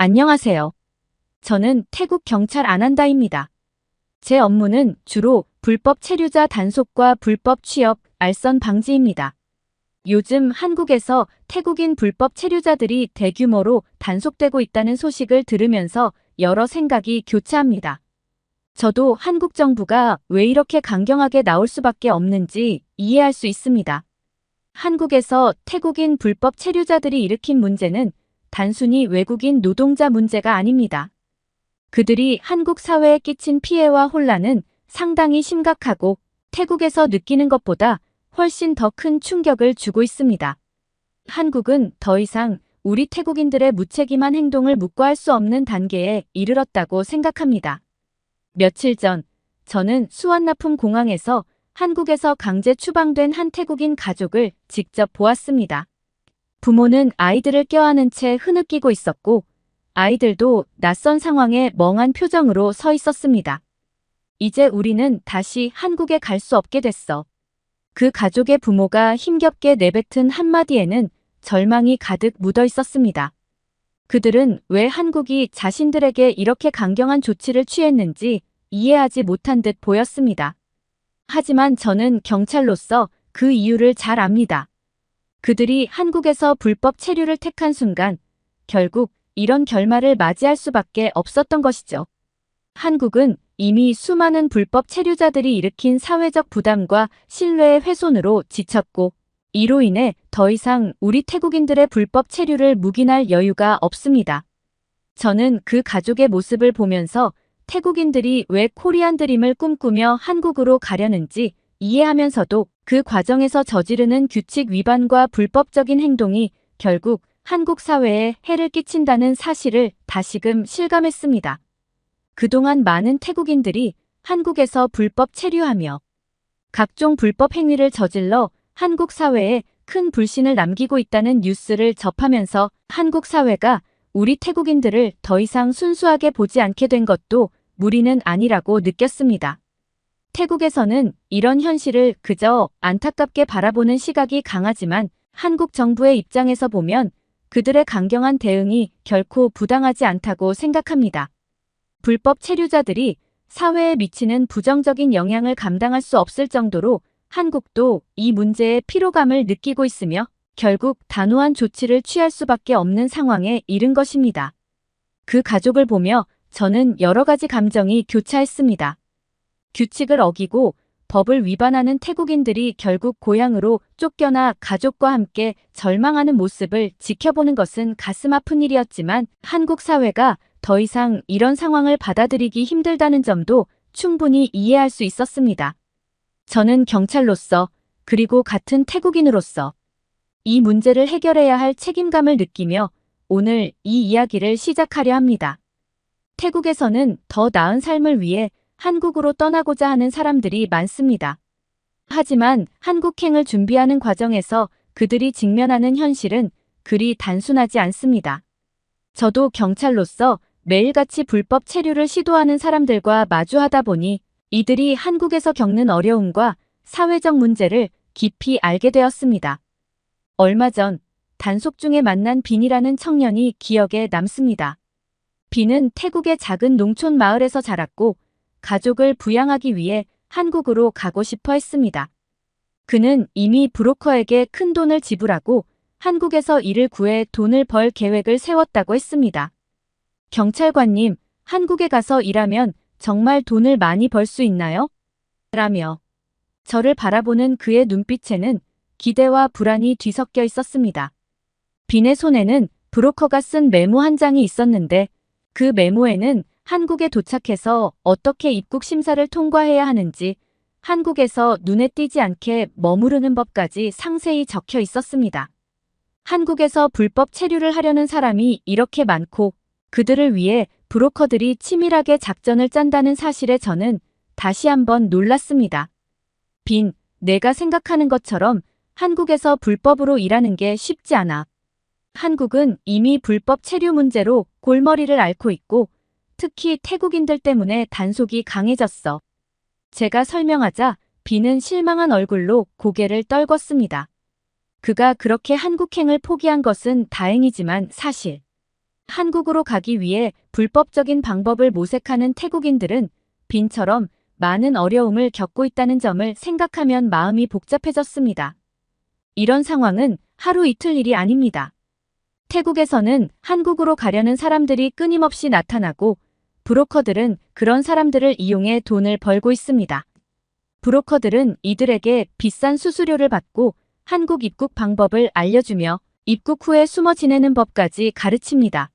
안녕하세요. 저는 태국 경찰 아난다입니다. 제 업무는 주로 불법 체류자 단속과 불법 취업, 알선 방지입니다. 요즘 한국에서 태국인 불법 체류자들이 대규모로 단속되고 있다는 소식을 들으면서 여러 생각이 교차합니다. 저도 한국 정부가 왜 이렇게 강경하게 나올 수밖에 없는지 이해할 수 있습니다. 한국에서 태국인 불법 체류자들이 일으킨 문제는 단순히 외국인 노동자 문제가 아닙니다. 그들이 한국 사회에 끼친 피해와 혼란은 상당히 심각하고 태국에서 느끼는 것보다 훨씬 더 큰 충격을 주고 있습니다. 한국은 더 이상 우리 태국인들의 무책임한 행동을 묵과할 수 없는 단계에 이르렀다고 생각합니다. 며칠 전 저는 수완나품 공항에서 한국에서 강제 추방된 한 태국인 가족을 직접 보았습니다. 부모는 아이들을 껴안은 채 흐느끼고 있었고 아이들도 낯선 상황에 멍한 표정으로 서 있었습니다. 이제 우리는 다시 한국에 갈 수 없게 됐어. 그 가족의 부모가 힘겹게 내뱉은 한마디에는 절망이 가득 묻어 있었습니다. 그들은 왜 한국이 자신들에게 이렇게 강경한 조치를 취했는지 이해하지 못한 듯 보였습니다. 하지만 저는 경찰로서 그 이유를 잘 압니다. 그들이 한국에서 불법 체류를 택한 순간 결국 이런 결말을 맞이할 수밖에 없었던 것이죠. 한국은 이미 수많은 불법 체류자들이 일으킨 사회적 부담과 신뢰의 훼손으로 지쳤고 이로 인해 더 이상 우리 태국인들의 불법 체류를 묵인할 여유가 없습니다. 저는 그 가족의 모습을 보면서 태국인들이 왜 코리안 드림을 꿈꾸며 한국으로 가려는지 이해하면서도 그 과정에서 저지르는 규칙 위반과 불법적인 행동이 결국 한국 사회에 해를 끼친다는 사실을 다시금 실감했습니다. 그동안 많은 태국인들이 한국에서 불법 체류하며 각종 불법 행위를 저질러 한국 사회에 큰 불신을 남기고 있다는 뉴스를 접하면서 한국 사회가 우리 태국인들을 더 이상 순수하게 보지 않게 된 것도 무리는 아니라고 느꼈습니다. 태국에서는 이런 현실을 그저 안타깝게 바라보는 시각이 강하지만 한국 정부의 입장에서 보면 그들의 강경한 대응이 결코 부당하지 않다고 생각합니다. 불법 체류자들이 사회에 미치는 부정적인 영향을 감당할 수 없을 정도로 한국도 이 문제에 피로감을 느끼고 있으며 결국 단호한 조치를 취할 수밖에 없는 상황에 이른 것입니다. 그 가족을 보며 저는 여러 가지 감정이 교차했습니다. 규칙을 어기고 법을 위반하는 태국인들이 결국 고향으로 쫓겨나 가족과 함께 절망하는 모습을 지켜보는 것은 가슴 아픈 일이었지만 한국 사회가 더 이상 이런 상황을 받아들이기 힘들다는 점도 충분히 이해할 수 있었습니다. 저는 경찰로서 그리고 같은 태국인으로서 이 문제를 해결해야 할 책임감을 느끼며 오늘 이 이야기를 시작하려 합니다. 태국에서는 더 나은 삶을 위해 한국으로 떠나고자 하는 사람들이 많습니다. 하지만 한국행을 준비하는 과정에서 그들이 직면하는 현실은 그리 단순하지 않습니다. 저도 경찰로서 매일같이 불법 체류를 시도하는 사람들과 마주하다 보니 이들이 한국에서 겪는 어려움과 사회적 문제를 깊이 알게 되었습니다. 얼마 전 단속 중에 만난 빈이라는 청년이 기억에 남습니다. 빈은 태국의 작은 농촌 마을에서 자랐고 가족을 부양하기 위해 한국으로 가고 싶어 했습니다. 그는 이미 브로커에게 큰 돈을 지불하고 한국에서 일을 구해 돈을 벌 계획을 세웠다고 했습니다. 경찰관님, 한국에 가서 일하면 정말 돈을 많이 벌 수 있나요? 라며 저를 바라보는 그의 눈빛에는 기대와 불안이 뒤섞여 있었습니다. 빈의 손에는 브로커가 쓴 메모 한 장이 있었는데 그 메모에는 한국에 도착해서 어떻게 입국 심사를 통과해야 하는지 한국에서 눈에 띄지 않게 머무르는 법까지 상세히 적혀 있었습니다. 한국에서 불법 체류를 하려는 사람이 이렇게 많고 그들을 위해 브로커들이 치밀하게 작전을 짠다는 사실에 저는 다시 한번 놀랐습니다. 빈, 내가 생각하는 것처럼 한국에서 불법으로 일하는 게 쉽지 않아. 한국은 이미 불법 체류 문제로 골머리를 앓고 있고 특히 태국인들 때문에 단속이 강해졌어. 제가 설명하자 빈은 실망한 얼굴로 고개를 떨궜습니다. 그가 그렇게 한국행을 포기한 것은 다행이지만 사실 한국으로 가기 위해 불법적인 방법을 모색하는 태국인들은 빈처럼 많은 어려움을 겪고 있다는 점을 생각하면 마음이 복잡해졌습니다. 이런 상황은 하루 이틀 일이 아닙니다. 태국에서는 한국으로 가려는 사람들이 끊임없이 나타나고 브로커들은 그런 사람들을 이용해 돈을 벌고 있습니다. 브로커들은 이들에게 비싼 수수료를 받고 한국 입국 방법을 알려주며 입국 후에 숨어 지내는 법까지 가르칩니다.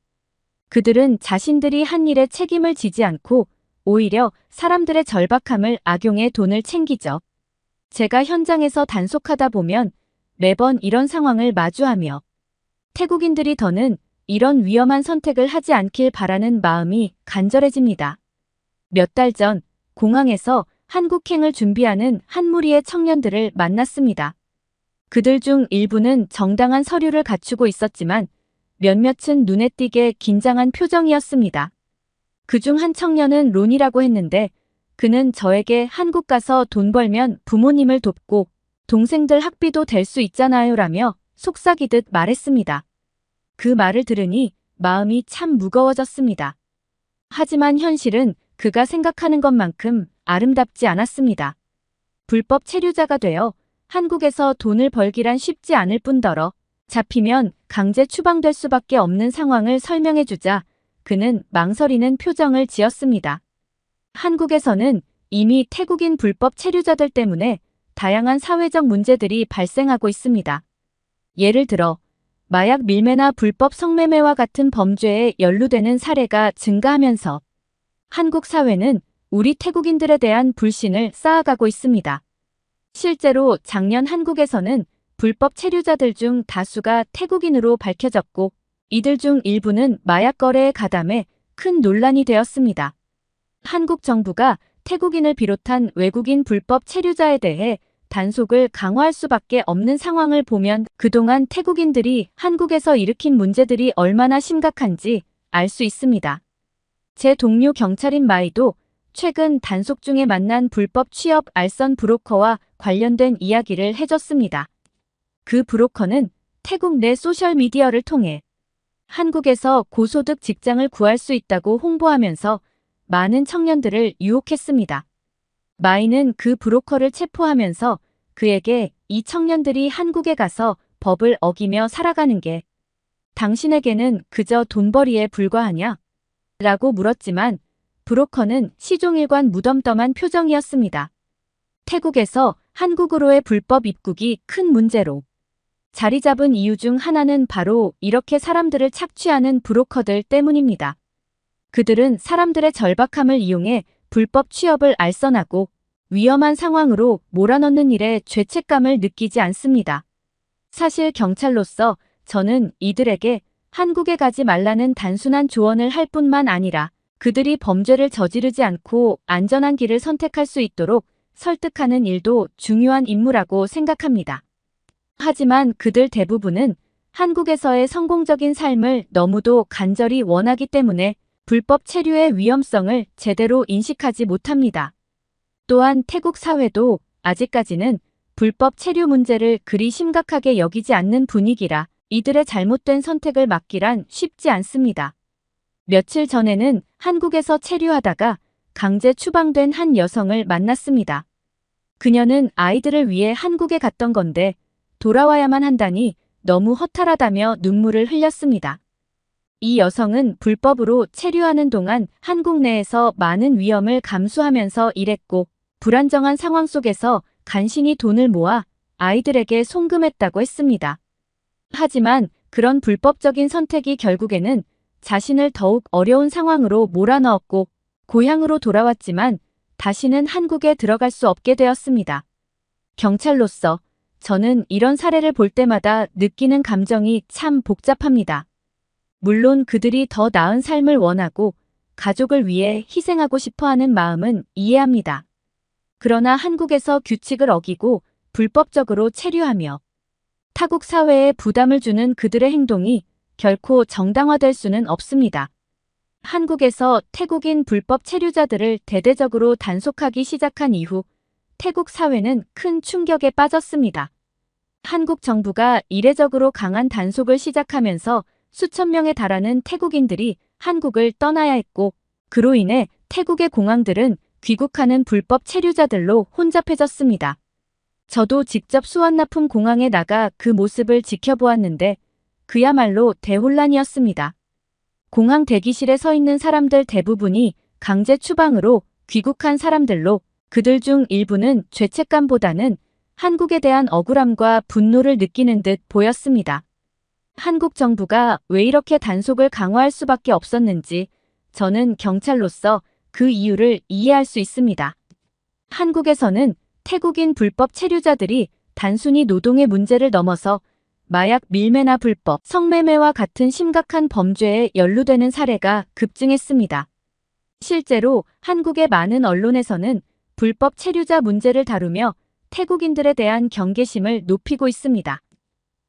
그들은 자신들이 한 일에 책임을 지지 않고 오히려 사람들의 절박함을 악용해 돈을 챙기죠. 제가 현장에서 단속하다 보면 매번 이런 상황을 마주하며 태국인들이 더는 이런 위험한 선택을 하지 않길 바라는 마음이 간절해집니다. 몇 달 전 공항에서 한국행을 준비하는 한 무리의 청년들을 만났습니다. 그들 중 일부는 정당한 서류를 갖추고 있었지만 몇몇은 눈에 띄게 긴장한 표정이었습니다. 그중 한 청년은 론이라고 했는데 그는 저에게 한국 가서 돈 벌면 부모님을 돕고 동생들 학비도 될 수 있잖아요 라며 속삭이듯 말했습니다. 그 말을 들으니 마음이 참 무거워졌습니다. 하지만 현실은 그가 생각하는 것만큼 아름답지 않았습니다. 불법 체류자가 되어 한국에서 돈을 벌기란 쉽지 않을 뿐더러 잡히면 강제 추방될 수밖에 없는 상황을 설명해주자 그는 망설이는 표정을 지었습니다. 한국에서는 이미 태국인 불법 체류자들 때문에 다양한 사회적 문제들이 발생하고 있습니다. 예를 들어 마약 밀매나 불법 성매매와 같은 범죄에 연루되는 사례가 증가하면서 한국 사회는 우리 태국인들에 대한 불신을 쌓아가고 있습니다. 실제로 작년 한국에서는 불법 체류자들 중 다수가 태국인으로 밝혀졌고 이들 중 일부는 마약 거래에 가담해 큰 논란이 되었습니다. 한국 정부가 태국인을 비롯한 외국인 불법 체류자에 대해 단속을 강화할 수밖에 없는 상황을 보면 그동안 태국인들이 한국에서 일으킨 문제들이 얼마나 심각한지 알 수 있습니다. 제 동료 경찰인 마이도 최근 단속 중에 만난 불법 취업 알선 브로커와 관련된 이야기를 해줬습니다. 그 브로커는 태국 내 소셜미디어를 통해 한국에서 고소득 직장을 구할 수 있다고 홍보하면서 많은 청년들을 유혹했습니다. 마이는 그 브로커를 체포하면서 그에게 이 청년들이 한국에 가서 법을 어기며 살아가는 게 당신에게는 그저 돈벌이에 불과하냐? 라고 물었지만 브로커는 시종일관 무덤덤한 표정이었습니다. 태국에서 한국으로의 불법 입국이 큰 문제로 자리 잡은 이유 중 하나는 바로 이렇게 사람들을 착취하는 브로커들 때문입니다. 그들은 사람들의 절박함을 이용해 불법 취업을 알선하고 위험한 상황으로 몰아넣는 일에 죄책감을 느끼지 않습니다. 사실 경찰로서 저는 이들에게 한국에 가지 말라는 단순한 조언을 할 뿐만 아니라 그들이 범죄를 저지르지 않고 안전한 길을 선택할 수 있도록 설득하는 일도 중요한 임무라고 생각합니다. 하지만 그들 대부분은 한국에서의 성공적인 삶을 너무도 간절히 원하기 때문에 불법 체류의 위험성을 제대로 인식하지 못합니다. 또한 태국 사회도 아직까지는 불법 체류 문제를 그리 심각하게 여기지 않는 분위기라 이들의 잘못된 선택을 막기란 쉽지 않습니다. 며칠 전에는 한국에서 체류하다가 강제 추방된 한 여성을 만났습니다. 그녀는 아이들을 위해 한국에 갔던 건데 돌아와야만 한다니 너무 허탈하다며 눈물을 흘렸습니다. 이 여성은 불법으로 체류하는 동안 한국 내에서 많은 위험을 감수하면서 일했고 불안정한 상황 속에서 간신히 돈을 모아 아이들에게 송금했다고 했습니다. 하지만 그런 불법적인 선택이 결국에는 자신을 더욱 어려운 상황으로 몰아넣었고 고향으로 돌아왔지만 다시는 한국에 들어갈 수 없게 되었습니다. 경찰로서 저는 이런 사례를 볼 때마다 느끼는 감정이 참 복잡합니다. 물론 그들이 더 나은 삶을 원하고 가족을 위해 희생하고 싶어하는 마음은 이해합니다. 그러나 한국에서 규칙을 어기고 불법적으로 체류하며 타국 사회에 부담을 주는 그들의 행동이 결코 정당화될 수는 없습니다. 한국에서 태국인 불법 체류자들을 대대적으로 단속하기 시작한 이후 태국 사회는 큰 충격에 빠졌습니다. 한국 정부가 이례적으로 강한 단속을 시작하면서 수천 명에 달하는 태국인들이 한국을 떠나야 했고, 그로 인해 태국의 공항들은 귀국하는 불법 체류자들로 혼잡해졌습니다. 저도 직접 수완나품 공항에 나가 그 모습을 지켜보았는데 그야말로 대혼란이었습니다. 공항 대기실에 서 있는 사람들 대부분이 강제 추방으로 귀국한 사람들로 그들 중 일부는 죄책감보다는 한국에 대한 억울함과 분노를 느끼는 듯 보였습니다. 한국 정부가 왜 이렇게 단속을 강화할 수밖에 없었는지 저는 경찰로서 그 이유를 이해할 수 있습니다. 한국에서는 태국인 불법 체류자들이 단순히 노동의 문제를 넘어서 마약 밀매나 불법 성매매와 같은 심각한 범죄에 연루되는 사례가 급증했습니다. 실제로 한국의 많은 언론에서는 불법 체류자 문제를 다루며 태국인들에 대한 경계심을 높이고 있습니다.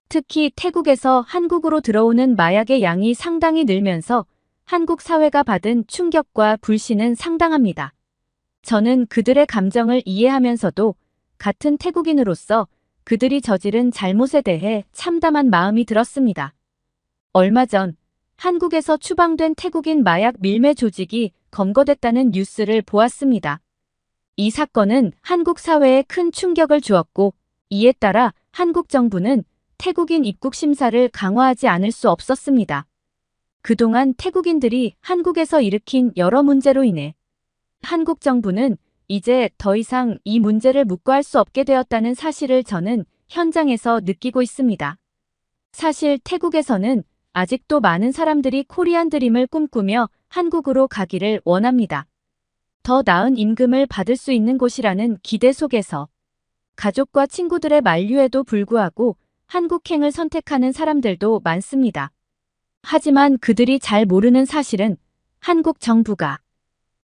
특히 태국에서 한국으로 들어오는 마약의 양이 상당히 늘면서 한국 사회가 받은 충격과 불신은 상당합니다. 저는 그들의 감정을 이해하면서도 같은 태국인으로서 그들이 저지른 잘못에 대해 참담한 마음이 들었습니다. 얼마 전 한국에서 추방된 태국인 마약 밀매 조직이 검거됐다는 뉴스를 보았습니다. 이 사건은 한국 사회에 큰 충격을 주었고 이에 따라 한국 정부는 태국인 입국 심사를 강화하지 않을 수 없었습니다. 그동안 태국인들이 한국에서 일으킨 여러 문제로 인해 한국 정부는 이제 더 이상 이 문제를 묵과할 수 없게 되었다는 사실을 저는 현장에서 느끼고 있습니다. 사실 태국에서는 아직도 많은 사람들이 코리안 드림을 꿈꾸며 한국으로 가기를 원합니다. 더 나은 임금을 받을 수 있는 곳이라는 기대 속에서 가족과 친구들의 만류에도 불구하고 한국행을 선택하는 사람들도 많습니다. 하지만 그들이 잘 모르는 사실은 한국 정부가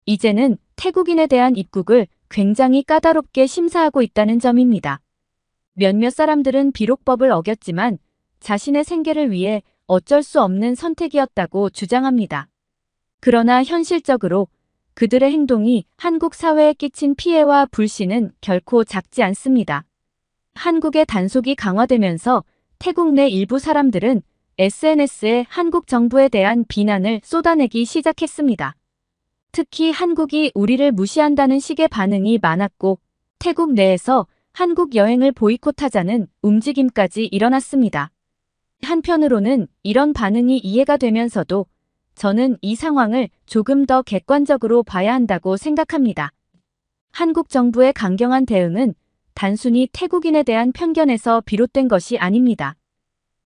이제는 태국인에 대한 입국을 굉장히 까다롭게 심사하고 있다는 점입니다. 몇몇 사람들은 비록 법을 어겼지만 자신의 생계를 위해 어쩔 수 없는 선택이었다고 주장합니다. 그러나 현실적으로 그들의 행동이 한국 사회에 끼친 피해와 불신은 결코 작지 않습니다. 한국의 단속이 강화되면서 태국 내 일부 사람들은 SNS에 한국 정부에 대한 비난을 쏟아내기 시작했습니다. 특히 한국이 우리를 무시한다는 식의 반응이 많았고 태국 내에서 한국 여행을 보이콧하자는 움직임까지 일어났습니다. 한편으로는 이런 반응이 이해가 되면서도 저는 이 상황을 조금 더 객관적으로 봐야 한다고 생각합니다. 한국 정부의 강경한 대응은 단순히 태국인에 대한 편견에서 비롯된 것이 아닙니다.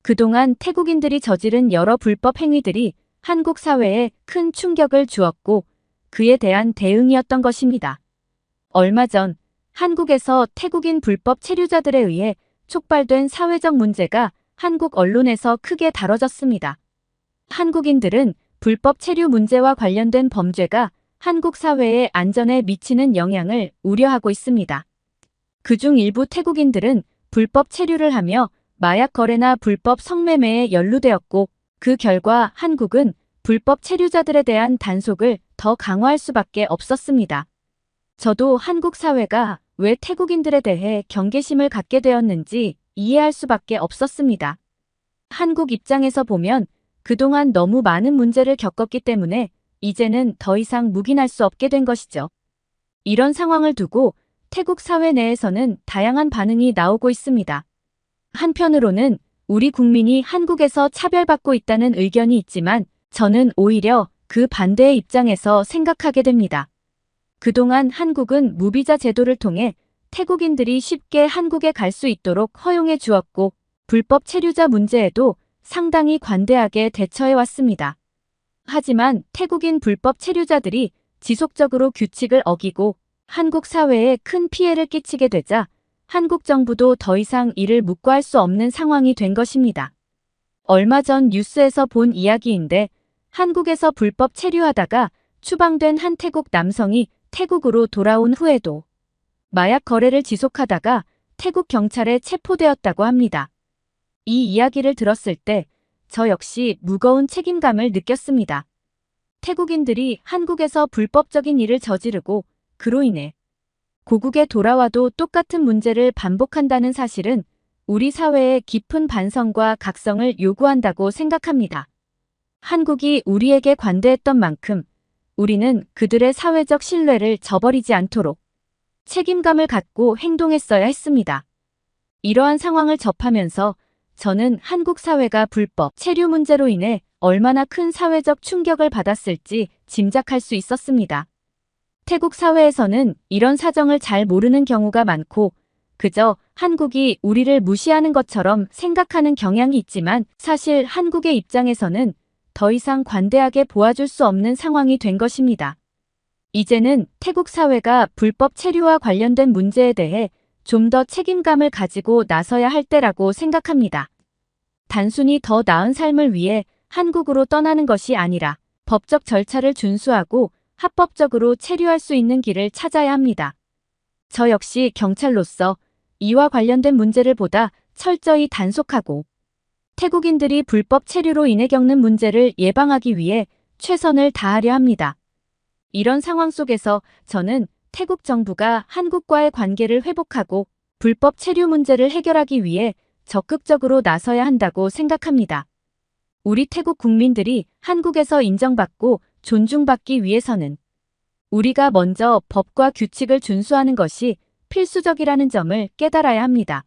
그동안 태국인들이 저지른 여러 불법 행위들이 한국 사회에 큰 충격을 주었고 그에 대한 대응이었던 것입니다. 얼마 전 한국에서 태국인 불법 체류자들에 의해 촉발된 사회적 문제가 한국 언론에서 크게 다뤄졌습니다. 한국인들은 불법 체류 문제와 관련된 범죄가 한국 사회의 안전에 미치는 영향을 우려하고 있습니다. 그중 일부 태국인들은 불법 체류를 하며 마약 거래나 불법 성매매에 연루되었고 그 결과 한국은 불법 체류자들에 대한 단속을 더 강화할 수밖에 없었습니다. 저도 한국 사회가 왜 태국인들에 대해 경계심을 갖게 되었는지 이해할 수밖에 없었습니다. 한국 입장에서 보면 그동안 너무 많은 문제를 겪었기 때문에 이제는 더 이상 묵인할 수 없게 된 것이죠. 이런 상황을 두고 태국 사회 내에서는 다양한 반응이 나오고 있습니다. 한편으로는 우리 국민이 한국에서 차별받고 있다는 의견이 있지만 저는 오히려 그 반대의 입장에서 생각하게 됩니다. 그동안 한국은 무비자 제도를 통해 태국인들이 쉽게 한국에 갈 수 있도록 허용해 주었고 불법 체류자 문제에도 상당히 관대하게 대처해 왔습니다. 하지만 태국인 불법 체류자들이 지속적으로 규칙을 어기고 한국 사회에 큰 피해를 끼치게 되자 한국 정부도 더 이상 이를 묵과할 수 없는 상황이 된 것입니다. 얼마 전 뉴스에서 본 이야기인데 한국에서 불법 체류하다가 추방된 한 태국 남성이 태국으로 돌아온 후에도 마약 거래를 지속하다가 태국 경찰에 체포되었다고 합니다. 이 이야기를 들었을 때 저 역시 무거운 책임감을 느꼈습니다. 태국인들이 한국에서 불법적인 일을 저지르고 그로 인해 고국에 돌아와도 똑같은 문제를 반복한다는 사실은 우리 사회의 깊은 반성과 각성을 요구한다고 생각합니다. 한국이 우리에게 관대했던 만큼 우리는 그들의 사회적 신뢰를 저버리지 않도록 책임감을 갖고 행동했어야 했습니다. 이러한 상황을 접하면서 저는 한국 사회가 불법 체류 문제로 인해 얼마나 큰 사회적 충격을 받았을지 짐작할 수 있었습니다. 태국 사회에서는 이런 사정을 잘 모르는 경우가 많고 그저 한국이 우리를 무시하는 것처럼 생각하는 경향이 있지만 사실 한국의 입장에서는 더 이상 관대하게 보아줄 수 없는 상황이 된 것입니다. 이제는 태국 사회가 불법 체류와 관련된 문제에 대해 좀 더 책임감을 가지고 나서야 할 때라고 생각합니다. 단순히 더 나은 삶을 위해 한국으로 떠나는 것이 아니라 법적 절차를 준수하고 합법적으로 체류할 수 있는 길을 찾아야 합니다. 저 역시 경찰로서 이와 관련된 문제를 보다 철저히 단속하고 태국인들이 불법 체류로 인해 겪는 문제를 예방하기 위해 최선을 다하려 합니다. 이런 상황 속에서 저는 태국 정부가 한국과의 관계를 회복하고 불법 체류 문제를 해결하기 위해 적극적으로 나서야 한다고 생각합니다. 우리 태국 국민들이 한국에서 인정받고 존중받기 위해서는 우리가 먼저 법과 규칙을 준수하는 것이 필수적이라는 점을 깨달아야 합니다.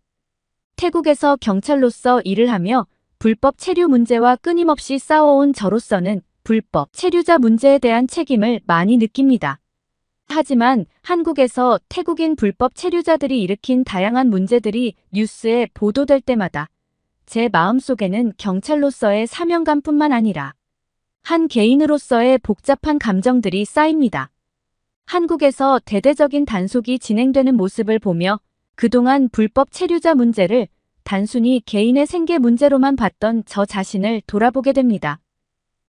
태국에서 경찰로서 일을 하며 불법 체류 문제와 끊임없이 싸워온 저로서는 불법 체류자 문제에 대한 책임을 많이 느낍니다. 하지만 한국에서 태국인 불법 체류자들이 일으킨 다양한 문제들이 뉴스에 보도될 때마다 제 마음속에는 경찰로서의 사명감뿐만 아니라 한 개인으로서의 복잡한 감정들이 쌓입니다. 한국에서 대대적인 단속이 진행되는 모습을 보며 그동안 불법 체류자 문제를 단순히 개인의 생계 문제로만 봤던 저 자신을 돌아보게 됩니다.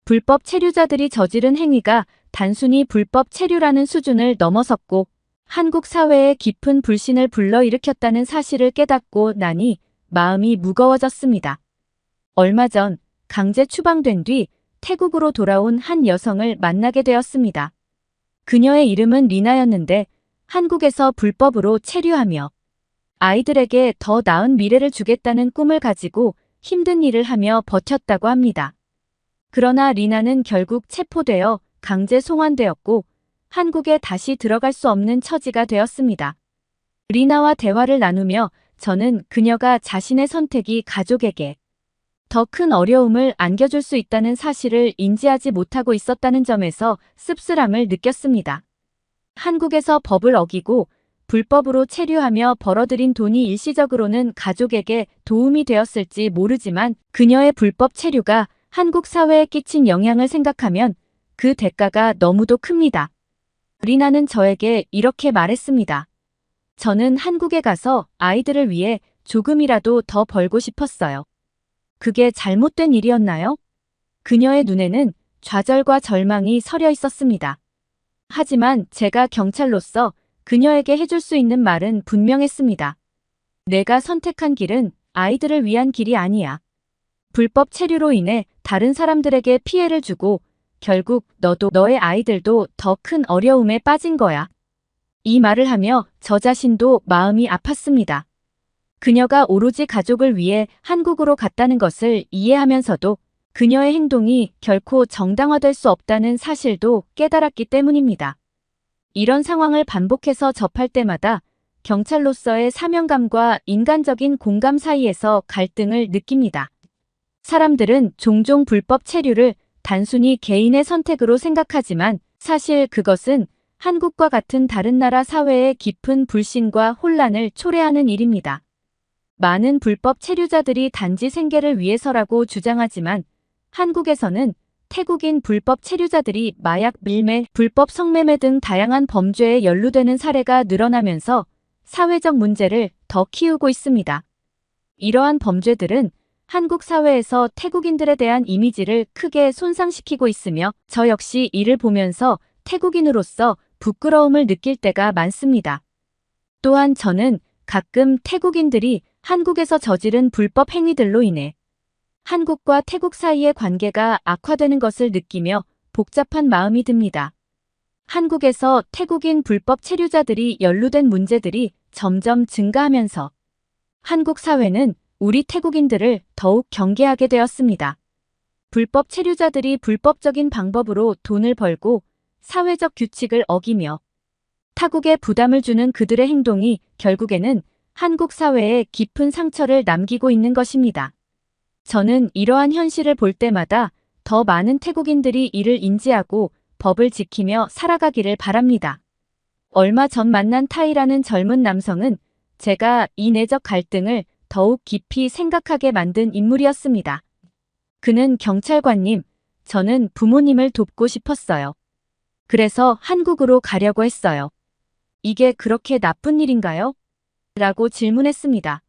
불법 체류자들이 저지른 행위가 단순히 불법 체류라는 수준을 넘어섰고 한국 사회에 깊은 불신을 불러일으켰다는 사실을 깨닫고 나니 마음이 무거워졌습니다. 얼마 전 강제 추방된 뒤 태국으로 돌아온 한 여성을 만나게 되었습니다. 그녀의 이름은 리나였는데 한국에서 불법으로 체류하며 아이들에게 더 나은 미래를 주겠다는 꿈을 가지고 힘든 일을 하며 버텼다고 합니다. 그러나 리나는 결국 체포되어 강제 송환되었고 한국에 다시 들어갈 수 없는 처지가 되었습니다. 리나와 대화를 나누며 저는 그녀가 자신의 선택이 가족에게 더 큰 어려움을 안겨줄 수 있다는 사실을 인지하지 못하고 있었다는 점에서 씁쓸함을 느꼈습니다. 한국에서 법을 어기고 불법으로 체류하며 벌어들인 돈이 일시적으로는 가족에게 도움이 되었을지 모르지만 그녀의 불법 체류가 한국 사회에 끼친 영향을 생각하면 그 대가가 너무도 큽니다. 리나는 저에게 이렇게 말했습니다. 저는 한국에 가서 아이들을 위해 조금이라도 더 벌고 싶었어요. 그게 잘못된 일이었나요? 그녀의 눈에는 좌절과 절망이 서려 있었습니다. 하지만 제가 경찰로서 그녀에게 해줄 수 있는 말은 분명했습니다. 내가 선택한 길은 아이들을 위한 길이 아니야. 불법 체류로 인해 다른 사람들에게 피해를 주고 결국 너도 너의 아이들도 더 큰 어려움에 빠진 거야. 이 말을 하며 저 자신도 마음이 아팠습니다. 그녀가 오로지 가족을 위해 한국으로 갔다는 것을 이해하면서도 그녀의 행동이 결코 정당화될 수 없다는 사실도 깨달았기 때문입니다. 이런 상황을 반복해서 접할 때마다 경찰로서의 사명감과 인간적인 공감 사이에서 갈등을 느낍니다. 사람들은 종종 불법 체류를 단순히 개인의 선택으로 생각하지만 사실 그것은 한국과 같은 다른 나라 사회의 깊은 불신과 혼란을 초래하는 일입니다. 많은 불법 체류자들이 단지 생계를 위해서라고 주장하지만 한국에서는 태국인 불법 체류자들이 마약 밀매, 불법 성매매 등 다양한 범죄에 연루되는 사례가 늘어나면서 사회적 문제를 더 키우고 있습니다. 이러한 범죄들은 한국 사회에서 태국인들에 대한 이미지를 크게 손상시키고 있으며 저 역시 이를 보면서 태국인으로서 부끄러움을 느낄 때가 많습니다. 또한 저는 가끔 태국인들이 한국에서 저지른 불법 행위들로 인해 한국과 태국 사이의 관계가 악화되는 것을 느끼며 복잡한 마음이 듭니다. 한국에서 태국인 불법 체류자들이 연루된 문제들이 점점 증가하면서 한국 사회는 우리 태국인들을 더욱 경계하게 되었습니다. 불법 체류자들이 불법적인 방법으로 돈을 벌고 사회적 규칙을 어기며 타국에 부담을 주는 그들의 행동이 결국에는 한국 사회에 깊은 상처를 남기고 있는 것입니다. 저는 이러한 현실을 볼 때마다 더 많은 태국인들이 이를 인지하고 법을 지키며 살아가기를 바랍니다. 얼마 전 만난 타이라는 젊은 남성은 제가 이 내적 갈등을 더욱 깊이 생각하게 만든 인물이었습니다. 그는 경찰관님, 저는 부모님을 돕고 싶었어요. 그래서 한국으로 가려고 했어요. 이게 그렇게 나쁜 일인가요? 라고 질문했습니다.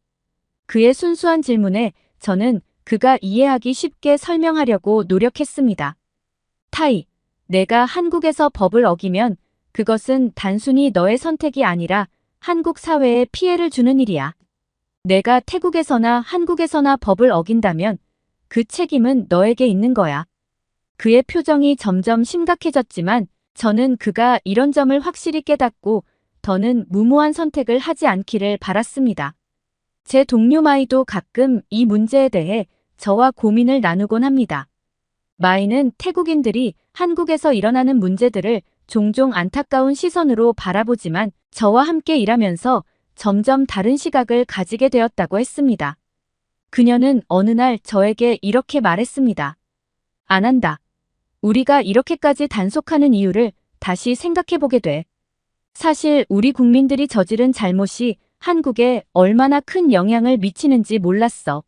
그의 순수한 질문에 저는 그가 이해하기 쉽게 설명하려고 노력했습니다. 타이, 내가 한국에서 법을 어기면 그것은 단순히 너의 선택이 아니라 한국 사회에 피해를 주는 일이야. 내가 태국에서나 한국에서나 법을 어긴다면 그 책임은 너에게 있는 거야. 그의 표정이 점점 심각해졌지만 저는 그가 이런 점을 확실히 깨닫고 더는 무모한 선택을 하지 않기를 바랐습니다. 제 동료 마이도 가끔 이 문제에 대해 저와 고민을 나누곤 합니다. 마이는 태국인들이 한국에서 일어나는 문제들을 종종 안타까운 시선으로 바라보지만 저와 함께 일하면서 점점 다른 시각을 가지게 되었다고 했습니다. 그녀는 어느 날 저에게 이렇게 말했습니다. 안 한다. 우리가 이렇게까지 단속하는 이유를 다시 생각해보게 돼. 사실 우리 국민들이 저지른 잘못이 한국에 얼마나 큰 영향을 미치는지 몰랐어.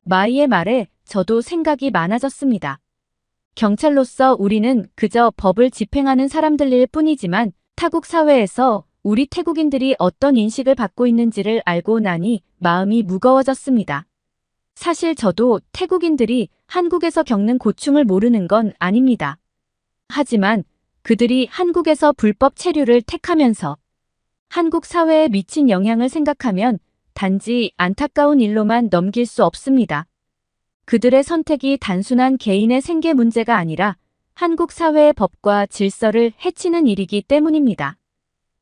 마이의 말에 저도 생각이 많아졌습니다. 경찰로서 우리는 그저 법을 집행하는 사람들일 뿐이지만 타국 사회에서 우리 태국인들이 어떤 인식을 받고 있는지를 알고 나니 마음이 무거워졌습니다. 사실 저도 태국인들이 한국에서 겪는 고충을 모르는 건 아닙니다. 하지만 그들이 한국에서 불법 체류를 택하면서 한국 사회에 미친 영향을 생각하면 단지 안타까운 일로만 넘길 수 없습니다. 그들의 선택이 단순한 개인의 생계 문제가 아니라 한국 사회의 법과 질서를 해치는 일이기 때문입니다.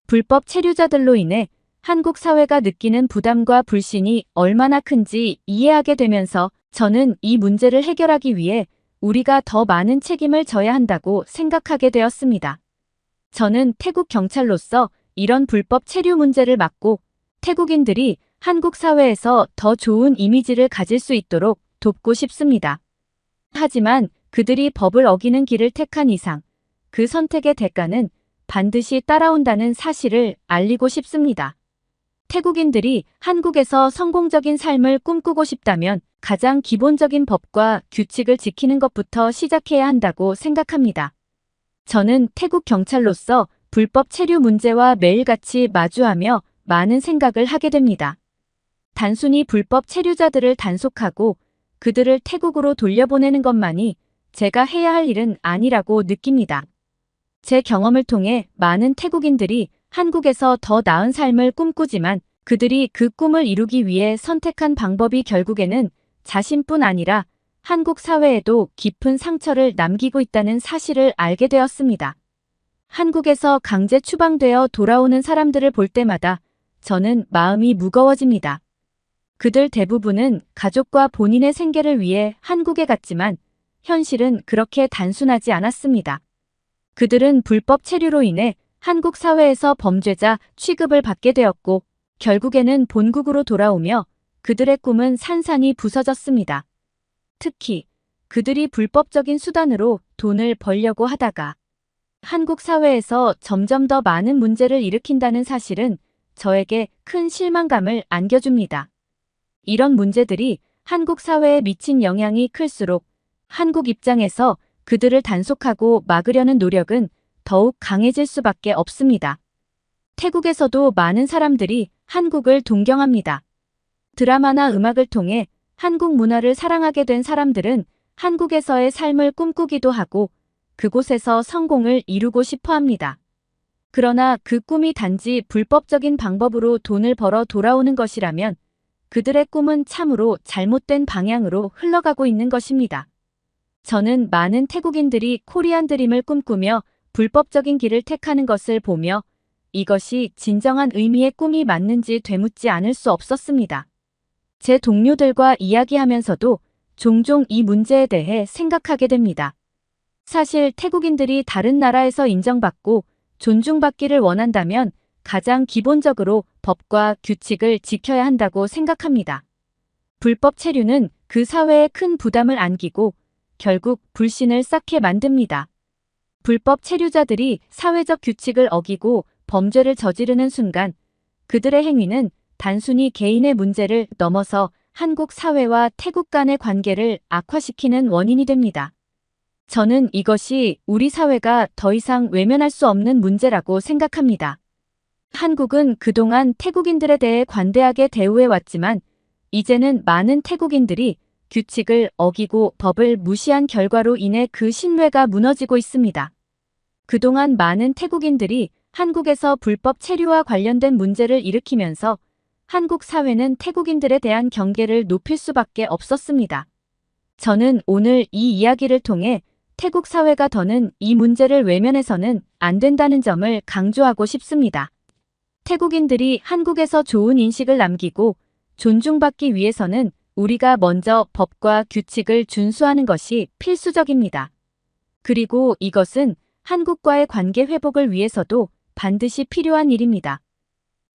불법 체류자들로 인해 한국 사회가 느끼는 부담과 불신이 얼마나 큰지 이해하게 되면서 저는 이 문제를 해결하기 위해 우리가 더 많은 책임을 져야 한다고 생각하게 되었습니다. 저는 태국 경찰로서 이런 불법 체류 문제를 막고 태국인들이 한국 사회에서 더 좋은 이미지를 가질 수 있도록 돕고 싶습니다. 하지만 그들이 법을 어기는 길을 택한 이상 그 선택의 대가는 반드시 따라온다는 사실을 알리고 싶습니다. 태국인들이 한국에서 성공적인 삶을 꿈꾸고 싶다면 가장 기본적인 법과 규칙을 지키는 것부터 시작해야 한다고 생각합니다. 저는 태국 경찰로서 불법 체류 문제와 매일같이 마주하며 많은 생각을 하게 됩니다. 단순히 불법 체류자들을 단속하고 그들을 태국으로 돌려보내는 것만이 제가 해야 할 일은 아니라고 느낍니다. 제 경험을 통해 많은 태국인들이 한국에서 더 나은 삶을 꿈꾸지만 그들이 그 꿈을 이루기 위해 선택한 방법이 결국에는 자신뿐 아니라 한국 사회에도 깊은 상처를 남기고 있다는 사실을 알게 되었습니다. 한국에서 강제 추방되어 돌아오는 사람들을 볼 때마다 저는 마음이 무거워집니다. 그들 대부분은 가족과 본인의 생계를 위해 한국에 갔지만 현실은 그렇게 단순하지 않았습니다. 그들은 불법 체류로 인해 한국 사회에서 범죄자 취급을 받게 되었고 결국에는 본국으로 돌아오며 그들의 꿈은 산산이 부서졌습니다. 특히 그들이 불법적인 수단으로 돈을 벌려고 하다가 한국 사회에서 점점 더 많은 문제를 일으킨다는 사실은 저에게 큰 실망감을 안겨줍니다. 이런 문제들이 한국 사회에 미친 영향이 클수록 한국 입장에서 그들을 단속하고 막으려는 노력은 더욱 강해질 수밖에 없습니다. 태국에서도 많은 사람들이 한국을 동경합니다. 드라마나 음악을 통해 한국 문화를 사랑하게 된 사람들은 한국에서의 삶을 꿈꾸기도 하고 그곳에서 성공을 이루고 싶어 합니다. 그러나 그 꿈이 단지 불법적인 방법으로 돈을 벌어 돌아오는 것이라면 그들의 꿈은 참으로 잘못된 방향으로 흘러가고 있는 것입니다. 저는 많은 태국인들이 코리안 드림을 꿈꾸며 불법적인 길을 택하는 것을 보며 이것이 진정한 의미의 꿈이 맞는지 되묻지 않을 수 없었습니다. 제 동료들과 이야기하면서도 종종 이 문제에 대해 생각하게 됩니다. 사실 태국인들이 다른 나라에서 인정받고 존중받기를 원한다면 가장 기본적으로 법과 규칙을 지켜야 한다고 생각합니다. 불법 체류는 그 사회에 큰 부담을 안기고 결국 불신을 쌓게 만듭니다. 불법 체류자들이 사회적 규칙을 어기고 범죄를 저지르는 순간 그들의 행위는 단순히 개인의 문제를 넘어서 한국 사회와 태국 간의 관계를 악화시키는 원인이 됩니다. 저는 이것이 우리 사회가 더 이상 외면할 수 없는 문제라고 생각합니다. 한국은 그동안 태국인들에 대해 관대하게 대우해왔지만 이제는 많은 태국인들이 규칙을 어기고 법을 무시한 결과로 인해 그 신뢰가 무너지고 있습니다. 그동안 많은 태국인들이 한국에서 불법 체류와 관련된 문제를 일으키면서 한국 사회는 태국인들에 대한 경계를 높일 수밖에 없었습니다. 저는 오늘 이 이야기를 통해 태국 사회가 더는 이 문제를 외면해서는 안 된다는 점을 강조하고 싶습니다. 태국인들이 한국에서 좋은 인식을 남기고 존중받기 위해서는 우리가 먼저 법과 규칙을 준수하는 것이 필수적입니다. 그리고 이것은 한국과의 관계 회복을 위해서도 반드시 필요한 일입니다.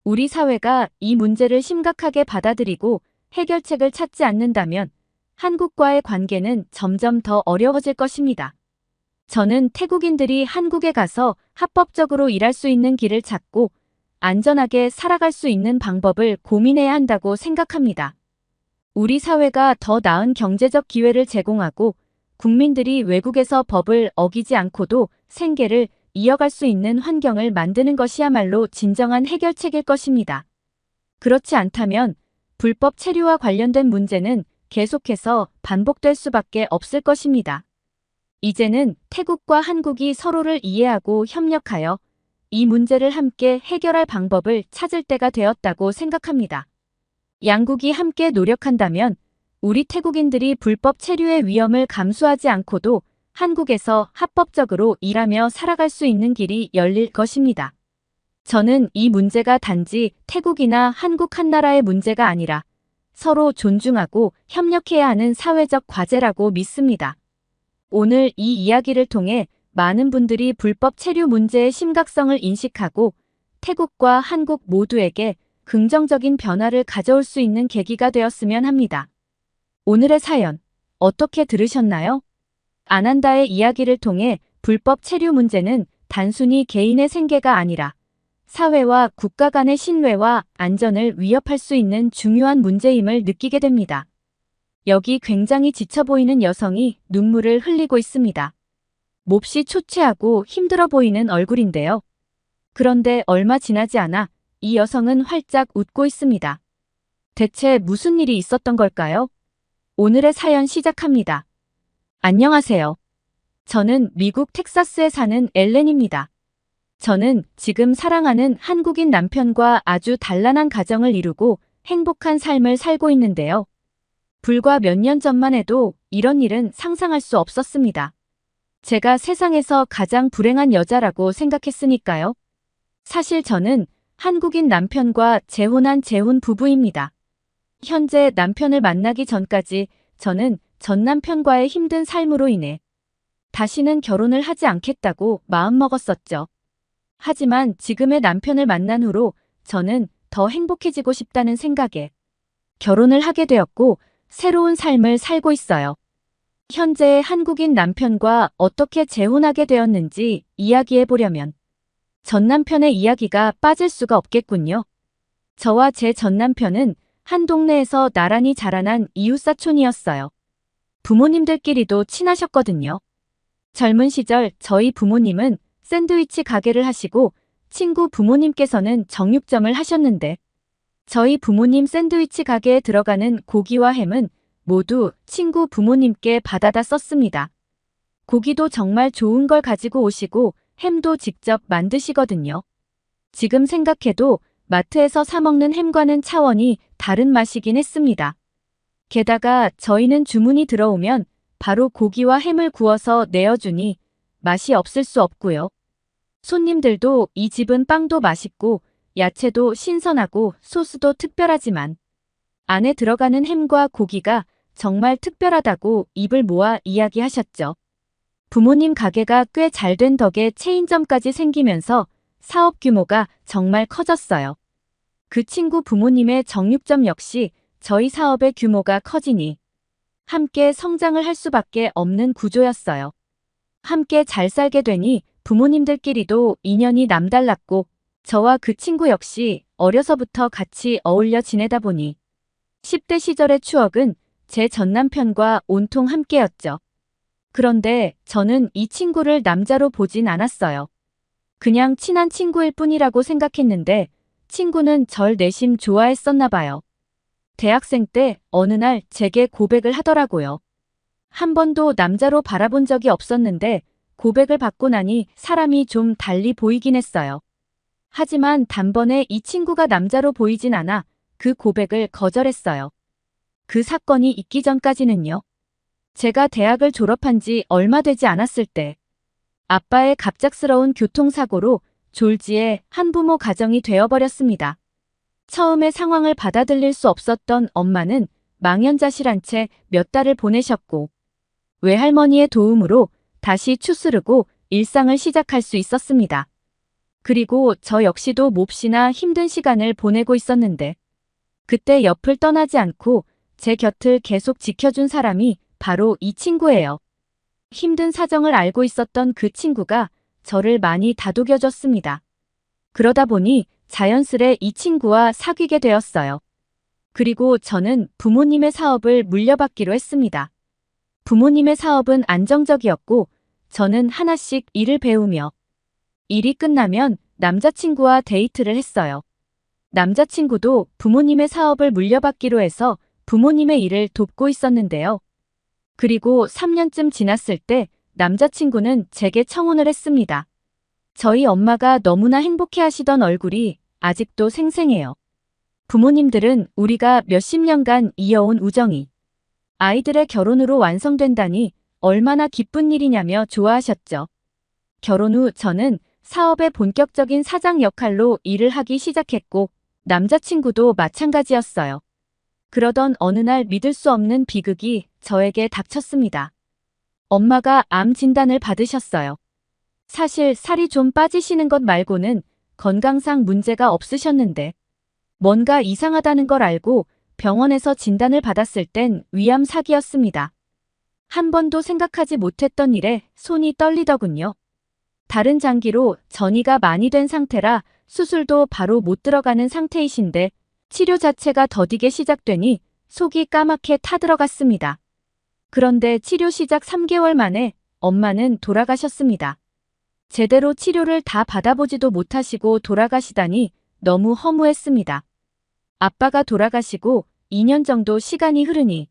우리 사회가 이 문제를 심각하게 받아들이고 해결책을 찾지 않는다면 한국과의 관계는 점점 더 어려워질 것입니다. 저는 태국인들이 한국에 가서 합법적으로 일할 수 있는 길을 찾고 안전하게 살아갈 수 있는 방법을 고민해야 한다고 생각합니다. 우리 사회가 더 나은 경제적 기회를 제공하고 국민들이 외국에서 법을 어기지 않고도 생계를 이어갈 수 있는 환경을 만드는 것이야말로 진정한 해결책일 것입니다. 그렇지 않다면 불법 체류와 관련된 문제는 계속해서 반복될 수밖에 없을 것입니다. 이제는 태국과 한국이 서로를 이해하고 협력하여 이 문제를 함께 해결할 방법을 찾을 때가 되었다고 생각합니다. 양국이 함께 노력한다면 우리 태국인들이 불법 체류의 위험을 감수하지 않고도 한국에서 합법적으로 일하며 살아갈 수 있는 길이 열릴 것입니다. 저는 이 문제가 단지 태국이나 한국 한 나라의 문제가 아니라 서로 존중하고 협력해야 하는 사회적 과제라고 믿습니다. 오늘 이 이야기를 통해 많은 분들이 불법 체류 문제의 심각성을 인식하고 태국과 한국 모두에게 긍정적인 변화를 가져올 수 있는 계기가 되었으면 합니다. 오늘의 사연, 어떻게 들으셨나요? 아난다의 이야기를 통해 불법 체류 문제는 단순히 개인의 생계가 아니라 사회와 국가 간의 신뢰와 안전을 위협할 수 있는 중요한 문제임을 느끼게 됩니다. 여기 굉장히 지쳐 보이는 여성이 눈물을 흘리고 있습니다. 몹시 초췌하고 힘들어 보이는 얼굴인데요. 그런데 얼마 지나지 않아 이 여성은 활짝 웃고 있습니다. 대체 무슨 일이 있었던 걸까요? 오늘의 사연 시작합니다. 안녕하세요. 저는 미국 텍사스에 사는 엘렌입니다. 저는 지금 사랑하는 한국인 남편과 아주 단란한 가정을 이루고 행복한 삶을 살고 있는데요. 불과 몇 년 전만 해도 이런 일은 상상할 수 없었습니다. 제가 세상에서 가장 불행한 여자라고 생각했으니까요. 사실 저는 한국인 남편과 재혼한 재혼 부부입니다. 현재 남편을 만나기 전까지 저는 전 남편과의 힘든 삶으로 인해 다시는 결혼을 하지 않겠다고 마음먹었었죠. 하지만 지금의 남편을 만난 후로 저는 더 행복해지고 싶다는 생각에 결혼을 하게 되었고 새로운 삶을 살고 있어요. 현재의 한국인 남편과 어떻게 재혼하게 되었는지 이야기해 보려면 전 남편의 이야기가 빠질 수가 없겠군요. 저와 제 전 남편은 한 동네에서 나란히 자라난 이웃사촌이었어요. 부모님들끼리도 친하셨거든요. 젊은 시절 저희 부모님은 샌드위치 가게를 하시고 친구 부모님께서는 정육점을 하셨는데 저희 부모님 샌드위치 가게에 들어가는 고기와 햄은 모두 친구 부모님께 받아다 썼습니다. 고기도 정말 좋은 걸 가지고 오시고 햄도 직접 만드시거든요. 지금 생각해도 마트에서 사 먹는 햄과는 차원이 다른 맛이긴 했습니다. 게다가 저희는 주문이 들어오면 바로 고기와 햄을 구워서 내어주니 맛이 없을 수 없고요. 손님들도 이 집은 빵도 맛있고 야채도 신선하고 소스도 특별하지만 안에 들어가는 햄과 고기가 정말 특별하다고 입을 모아 이야기하셨죠. 부모님 가게가 꽤 잘 된 덕에 체인점까지 생기면서 사업 규모가 정말 커졌어요. 그 친구 부모님의 정육점 역시 저희 사업의 규모가 커지니 함께 성장을 할 수밖에 없는 구조였어요. 함께 잘 살게 되니 부모님들끼리도 인연이 남달랐고 저와 그 친구 역시 어려서부터 같이 어울려 지내다 보니 10대 시절의 추억은 제 전남편과 온통 함께였죠. 그런데 저는 이 친구를 남자로 보진 않았어요. 그냥 친한 친구일 뿐이라고 생각했는데 친구는 절 내심 좋아했었나 봐요. 대학생 때 어느 날 제게 고백을 하더라고요. 한 번도 남자로 바라본 적이 없었는데 고백을 받고 나니 사람이 좀 달리 보이긴 했어요. 하지만 단번에 이 친구가 남자로 보이진 않아 그 고백을 거절했어요. 그 사건이 있기 전까지는요. 제가 대학을 졸업한 지 얼마 되지 않았을 때 아빠의 갑작스러운 교통사고로 졸지에 한부모 가정이 되어버렸습니다. 처음에 상황을 받아들일 수 없었던 엄마는 망연자실한 채 몇 달을 보내셨고 외할머니의 도움으로 다시 추스르고 일상을 시작할 수 있었습니다. 그리고 저 역시도 몹시나 힘든 시간을 보내고 있었는데 그때 옆을 떠나지 않고 제 곁을 계속 지켜준 사람이 바로 이 친구예요. 힘든 사정을 알고 있었던 그 친구가 저를 많이 다독여줬습니다. 그러다 보니 자연스레 이 친구와 사귀게 되었어요. 그리고 저는 부모님의 사업을 물려받기로 했습니다. 부모님의 사업은 안정적이었고 저는 하나씩 일을 배우며 일이 끝나면 남자친구와 데이트를 했어요. 남자친구도 부모님의 사업을 물려받기로 해서 부모님의 일을 돕고 있었는데요. 그리고 3년쯤 지났을 때 남자친구는 제게 청혼을 했습니다. 저희 엄마가 너무나 행복해하시던 얼굴이 아직도 생생해요. 부모님들은 우리가 몇십 년간 이어온 우정이 아이들의 결혼으로 완성된다니 얼마나 기쁜 일이냐며 좋아하셨죠. 결혼 후 저는 사업의 본격적인 사장 역할로 일을 하기 시작했고 남자친구도 마찬가지였어요. 그러던 어느 날 믿을 수 없는 비극이 저에게 닥쳤습니다. 엄마가 암 진단을 받으셨어요. 사실 살이 좀 빠지시는 것 말고는 건강상 문제가 없으셨는데 뭔가 이상하다는 걸 알고 병원에서 진단을 받았을 땐 위암 사기였습니다. 한 번도 생각하지 못했던 일에 손이 떨리더군요. 다른 장기로 전이가 많이 된 상태라 수술도 바로 못 들어가는 상태이신데 치료 자체가 더디게 시작되니 속이 까맣게 타들어갔습니다. 그런데 치료 시작 3개월 만에 엄마는 돌아가셨습니다. 제대로 치료를 다 받아보지도 못하시고 돌아가시다니 너무 허무했습니다. 아빠가 돌아가시고 2년 정도 시간이 흐르니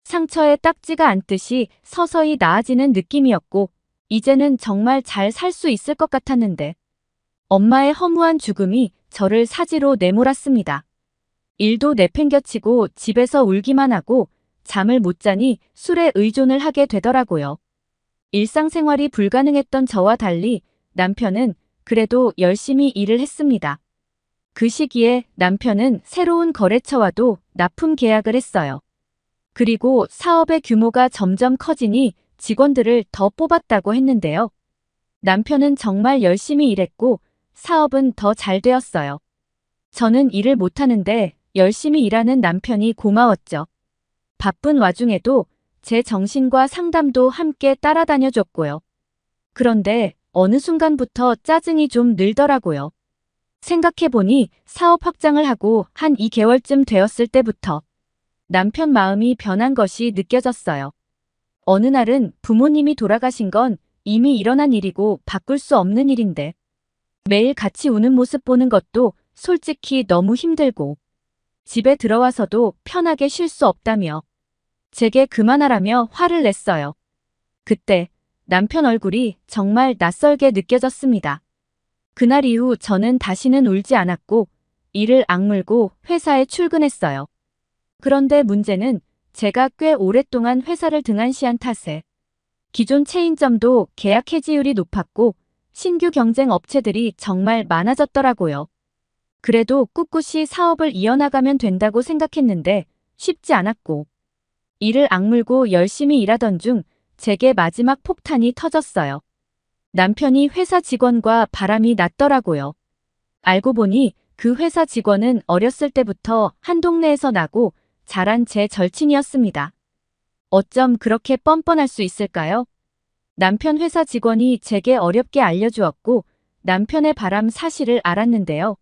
상처에 딱지가 앉듯이 서서히 나아지는 느낌이었고 이제는 정말 잘 살 수 있을 것 같았는데 엄마의 허무한 죽음이 저를 사지로 내몰았습니다. 일도 내팽겨치고 집에서 울기만 하고 잠을 못 자니 술에 의존을 하게 되더라고요. 일상생활이 불가능했던 저와 달리 남편은 그래도 열심히 일을 했습니다. 그 시기에 남편은 새로운 거래처와도 납품 계약을 했어요. 그리고 사업의 규모가 점점 커지니 직원들을 더 뽑았다고 했는데요. 남편은 정말 열심히 일했고 사업은 더 잘 되었어요. 저는 일을 못하는데 열심히 일하는 남편이 고마웠죠. 바쁜 와중에도 제 정신과 상담도 함께 따라다녀줬고요. 그런데 어느 순간부터 짜증이 좀 늘더라고요. 생각해보니 사업 확장을 하고 한 2개월쯤 되었을 때부터 남편 마음이 변한 것이 느껴졌어요. 어느 날은 부모님이 돌아가신 건 이미 일어난 일이고 바꿀 수 없는 일인데 매일 같이 우는 모습 보는 것도 솔직히 너무 힘들고 집에 들어와서도 편하게 쉴 수 없다며 제게 그만하라며 화를 냈어요. 그때 남편 얼굴이 정말 낯설게 느껴졌습니다. 그날 이후 저는 다시는 울지 않았고 이를 악물고 회사에 출근했어요. 그런데 문제는 제가 꽤 오랫동안 회사를 등한시한 탓에 기존 체인점도 계약 해지율이 높았고 신규 경쟁 업체들이 정말 많아졌더라고요. 그래도 꿋꿋이 사업을 이어나가면 된다고 생각했는데 쉽지 않았고 이를 악물고 열심히 일하던 중 제게 마지막 폭탄이 터졌어요. 남편이 회사 직원과 바람이 났더라고요. 알고 보니 그 회사 직원은 어렸을 때부터 한 동네에서 나고 자란 제 절친이었습니다. 어쩜 그렇게 뻔뻔할 수 있을까요? 남편 회사 직원이 제게 어렵게 알려주었고 남편의 바람 사실을 알았는데요.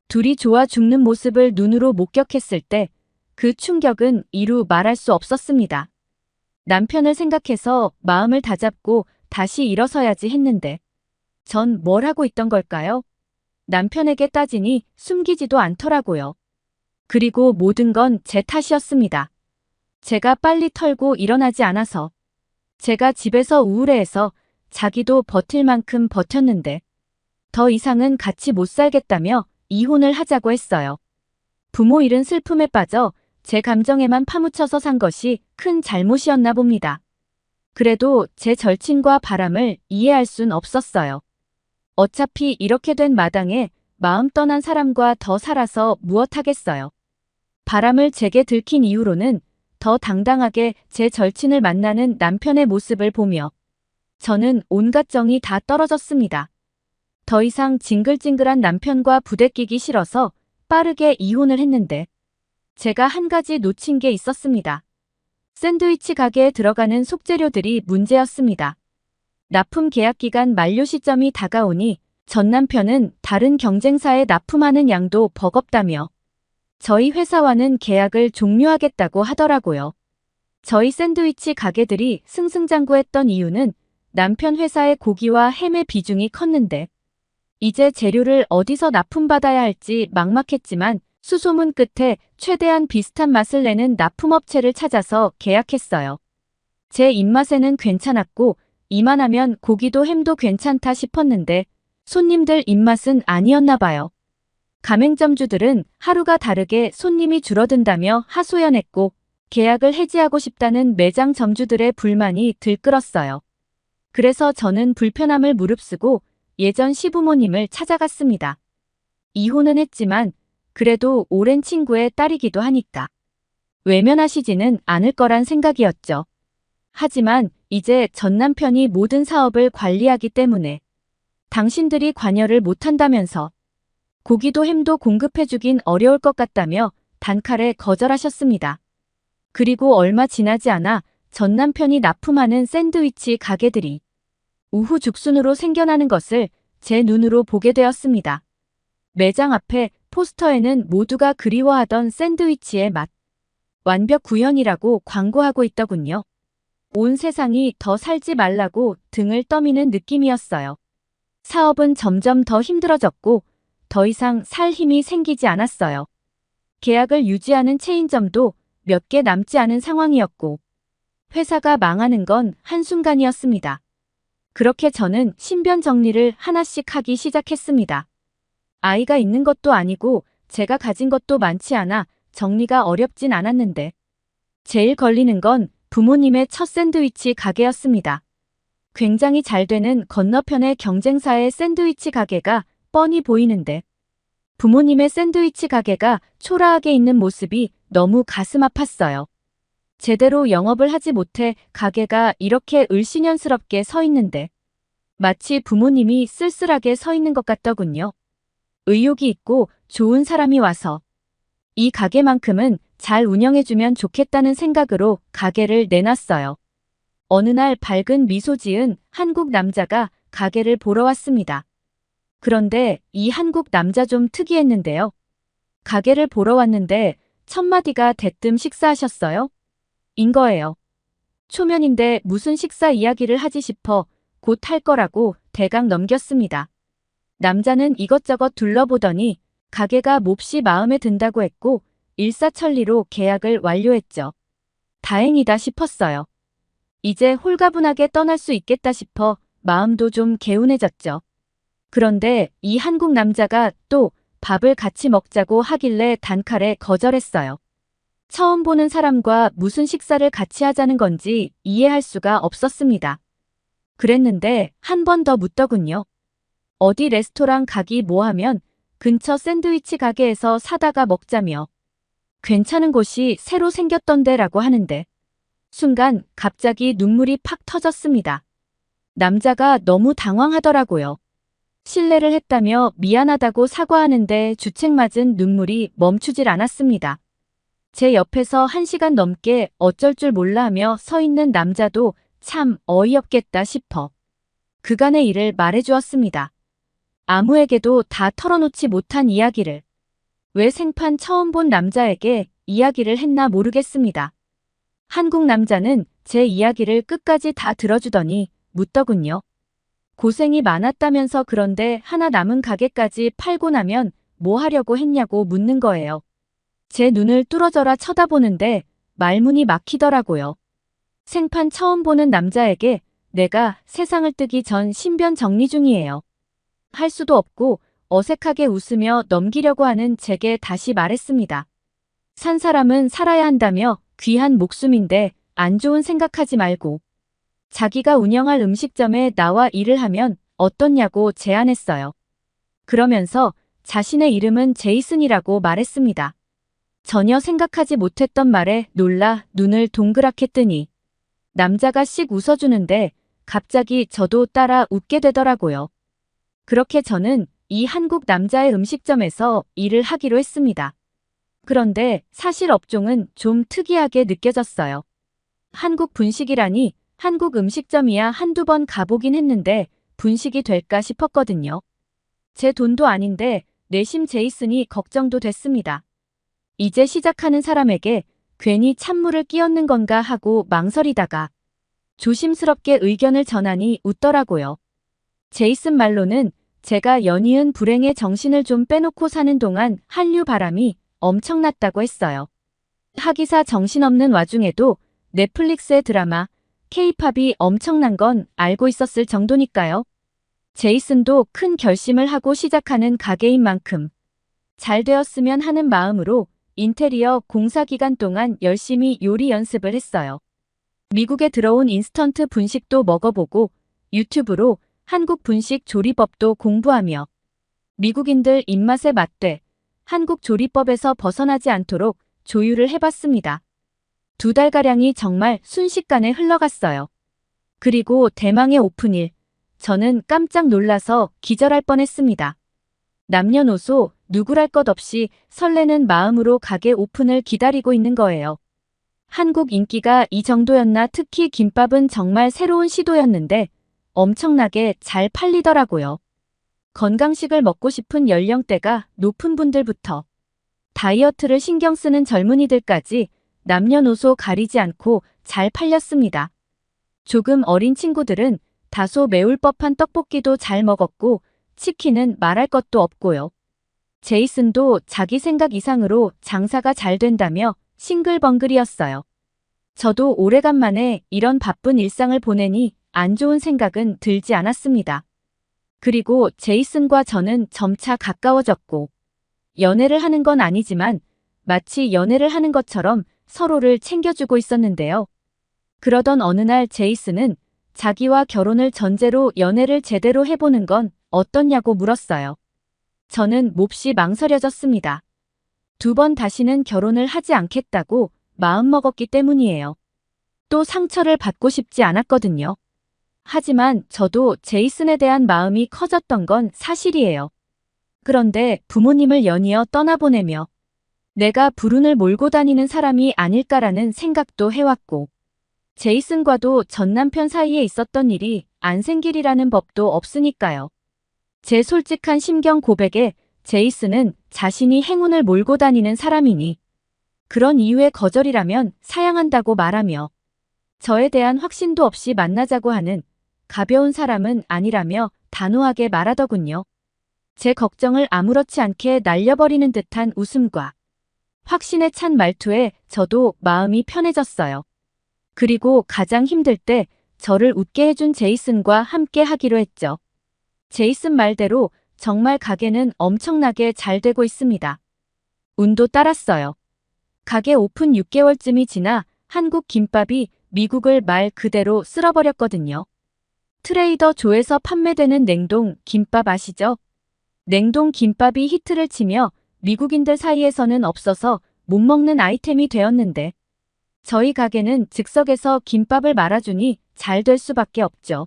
둘이 좋아 죽는 모습을 눈으로 목격했을 때 그 충격은 이루 말할 수 없었습니다. 남편을 생각해서 마음을 다잡고 다시 일어서야지 했는데 전 뭘 하고 있던 걸까요? 남편에게 따지니 숨기지도 않더라고요. 그리고 모든 건 제 탓이었습니다. 제가 빨리 털고 일어나지 않아서. 제가 집에서 우울해해서 자기도 버틸 만큼 버텼는데 더 이상은 같이 못 살겠다며 이혼을 하자고 했어요. 부모 잃은 슬픔에 빠져 제 감정에만 파묻혀서 산 것이 큰 잘못이었나 봅니다. 그래도 제 절친과 바람을 이해할 순 없었어요. 어차피 이렇게 된 마당에 마음 떠난 사람과 더 살아서 무엇하겠어요. 바람을 제게 들킨 이후로는 더 당당하게 제 절친을 만나는 남편의 모습을 보며 저는 온갖 정이 다 떨어졌습니다. 더 이상 징글징글한 남편과 부대끼기 싫어서 빠르게 이혼을 했는데 제가 한 가지 놓친 게 있었습니다. 샌드위치 가게에 들어가는 속재료들이 문제였습니다. 납품 계약 기간 만료 시점이 다가오니 전 남편은 다른 경쟁사에 납품하는 양도 버겁다며 저희 회사와는 계약을 종료하겠다고 하더라고요. 저희 샌드위치 가게들이 승승장구했던 이유는 남편 회사의 고기와 햄의 비중이 컸는데 이제 재료를 어디서 납품받아야 할지 막막했지만 수소문 끝에 최대한 비슷한 맛을 내는 납품업체를 찾아서 계약했어요. 제 입맛에는 괜찮았고 이만하면 고기도 햄도 괜찮다 싶었는데 손님들 입맛은 아니었나 봐요. 가맹점주들은 하루가 다르게 손님이 줄어든다며 하소연했고 계약을 해지하고 싶다는 매장 점주들의 불만이 들끓었어요. 그래서 저는 불편함을 무릅쓰고 예전 시부모님을 찾아갔습니다. 이혼은 했지만 그래도 오랜 친구의 딸이기도 하니까 외면하시지는 않을 거란 생각이었죠. 하지만 이제 전 남편이 모든 사업을 관리하기 때문에 당신들이 관여를 못한다면서 고기도 햄도 공급해주긴 어려울 것 같다며 단칼에 거절하셨습니다. 그리고 얼마 지나지 않아 전 남편이 납품하는 샌드위치 가게들이 우후죽순으로 생겨나는 것을 제 눈으로 보게 되었습니다. 매장 앞에 포스터에는 모두가 그리워하던 샌드위치의 맛, 완벽 구현이라고 광고하고 있더군요. 온 세상이 더 살지 말라고 등을 떠미는 느낌이었어요. 사업은 점점 더 힘들어졌고 더 이상 살 힘이 생기지 않았어요. 계약을 유지하는 체인점도 몇 개 남지 않은 상황이었고 회사가 망하는 건 한순간이었습니다. 그렇게 저는 신변 정리를 하나씩 하기 시작했습니다. 아이가 있는 것도 아니고 제가 가진 것도 많지 않아 정리가 어렵진 않았는데 제일 걸리는 건 부모님의 첫 샌드위치 가게였습니다. 굉장히 잘 되는 건너편의 경쟁사의 샌드위치 가게가 뻔히 보이는데 부모님의 샌드위치 가게가 초라하게 있는 모습이 너무 가슴 아팠어요. 제대로 영업을 하지 못해 가게가 이렇게 을씨년스럽게 서 있는데 마치 부모님이 쓸쓸하게 서 있는 것 같더군요. 의욕이 있고 좋은 사람이 와서 이 가게만큼은 잘 운영해주면 좋겠다는 생각으로 가게를 내놨어요. 어느 날 밝은 미소 지은 한국 남자가 가게를 보러 왔습니다. 그런데 이 한국 남자 좀 특이했는데요. 가게를 보러 왔는데 첫 마디가 대뜸 식사하셨어요? 인 거예요. 초면인데 무슨 식사 이야기를 하지 싶어 곧 할 거라고 대강 넘겼습니다. 남자는 이것저것 둘러보더니 가게가 몹시 마음에 든다고 했고 일사천리로 계약을 완료했죠. 다행이다 싶었어요. 이제 홀가분하게 떠날 수 있겠다 싶어 마음도 좀 개운해졌죠. 그런데 이 한국 남자가 또 밥을 같이 먹자고 하길래 단칼에 거절했어요. 처음 보는 사람과 무슨 식사를 같이 하자는 건지 이해할 수가 없었습니다. 그랬는데 한 번 더 묻더군요. 어디 레스토랑 가기 뭐하면 근처 샌드위치 가게에서 사다가 먹자며 괜찮은 곳이 새로 생겼던데 라고 하는데 순간 갑자기 눈물이 팍 터졌습니다. 남자가 너무 당황하더라고요. 실례를 했다며 미안하다고 사과하는데 주책맞은 눈물이 멈추질 않았습니다. 제 옆에서 1시간 넘게 어쩔 줄 몰라 하며 서 있는 남자도 참 어이없겠다 싶어 그간의 일을 말해주었습니다. 아무에게도 다 털어놓지 못한 이야기를. 왜 생판 처음 본 남자에게 이야기를 했나 모르겠습니다. 한국 남자는 제 이야기를 끝까지 다 들어주더니 묻더군요. 고생이 많았다면서 그런데 하나 남은 가게까지 팔고 나면 뭐 하려고 했냐고 묻는 거예요. 제 눈을 뚫어져라 쳐다보는데 말문이 막히더라고요. 생판 처음 보는 남자에게 내가 세상을 뜨기 전 신변 정리 중이에요. 할 수도 없고 어색하게 웃으며 넘기려고 하는 제게 다시 말했습니다. 산 사람은 살아야 한다며 귀한 목숨인데 안 좋은 생각하지 말고 자기가 운영할 음식점에 나와 일을 하면 어떻냐고 제안했어요. 그러면서 자신의 이름은 제이슨이라고 말했습니다. 전혀 생각하지 못했던 말에 놀라 눈을 동그랗게 뜨니 남자가 씩 웃어주는데 갑자기 저도 따라 웃게 되더라고요. 그렇게 저는 이 한국 남자의 음식점에서 일을 하기로 했습니다. 그런데 사실 업종은 좀 특이하게 느껴졌어요. 한국 분식이라니 한국 음식점이야 한두 번 가보긴 했는데 분식이 될까 싶었거든요. 제 돈도 아닌데 내심 제이슨이 걱정도 됐습니다. 이제 시작하는 사람에게 괜히 찬물을 끼얹는 건가 하고 망설이다가 조심스럽게 의견을 전하니 웃더라고요. 제이슨 말로는 제가 연이은 불행의 정신을 좀 빼놓고 사는 동안 한류 바람이 엄청났다고 했어요. 하기사 정신없는 와중에도 넷플릭스의 드라마 K-팝이 엄청난 건 알고 있었을 정도니까요. 제이슨도 큰 결심을 하고 시작하는 가게인 만큼 잘 되었으면 하는 마음으로 인테리어 공사 기간 동안 열심히 요리 연습을 했어요. 미국에 들어온 인스턴트 분식도 먹어보고 유튜브로 한국 분식 조리법도 공부하며 미국인들 입맛에 맞되 한국 조리법에서 벗어나지 않도록 조율을 해봤습니다. 2달가량이 정말 순식간에 흘러갔어요. 그리고 대망의 오픈일, 저는 깜짝 놀라서 기절할 뻔했습니다. 남녀노소 누구랄 것 없이 설레는 마음으로 가게 오픈을 기다리고 있는 거예요. 한국 인기가 이 정도였나. 특히 김밥은 정말 새로운 시도였는데 엄청나게 잘 팔리더라고요. 건강식을 먹고 싶은 연령대가 높은 분들부터 다이어트를 신경 쓰는 젊은이들까지 남녀노소 가리지 않고 잘 팔렸습니다. 조금 어린 친구들은 다소 매울 법한 떡볶이도 잘 먹었고 치킨은 말할 것도 없고요. 제이슨도 자기 생각 이상으로 장사가 잘 된다며 싱글벙글이었어요. 저도 오래간만에 이런 바쁜 일상을 보내니 안 좋은 생각은 들지 않았습니다. 그리고 제이슨과 저는 점차 가까워졌고 연애를 하는 건 아니지만 마치 연애를 하는 것처럼 서로를 챙겨주고 있었는데요. 그러던 어느 날 제이슨은 자기와 결혼을 전제로 연애를 제대로 해보는 건 어떻냐고 물었어요. 저는 몹시 망설여졌습니다. 2번 다시는 결혼을 하지 않겠다고 마음먹었기 때문이에요. 또 상처를 받고 싶지 않았거든요. 하지만 저도 제이슨에 대한 마음이 커졌던 건 사실이에요. 그런데 부모님을 연이어 떠나보내며 내가 불운을 몰고 다니는 사람이 아닐까라는 생각도 해왔고 제이슨과도 전남편 사이에 있었던 일이 안 생길이라는 법도 없으니까요. 제 솔직한 심경 고백에 제이슨은 자신이 행운을 몰고 다니는 사람이니 그런 이유의 거절이라면 사양한다고 말하며 저에 대한 확신도 없이 만나자고 하는 가벼운 사람은 아니라며 단호하게 말하더군요. 제 걱정을 아무렇지 않게 날려버리는 듯한 웃음과 확신에 찬 말투에 저도 마음이 편해졌어요. 그리고 가장 힘들 때 저를 웃게 해준 제이슨과 함께 하기로 했죠. 제이슨 말대로 정말 가게는 엄청나게 잘 되고 있습니다. 운도 따랐어요. 가게 오픈 6개월쯤이 지나 한국 김밥이 미국을 말 그대로 쓸어버렸거든요. 트레이더 조에서 판매되는 냉동 김밥 아시죠? 냉동 김밥이 히트를 치며 미국인들 사이에서는 없어서 못 먹는 아이템이 되었는데 저희 가게는 즉석에서 김밥을 말아주니 잘 될 수밖에 없죠.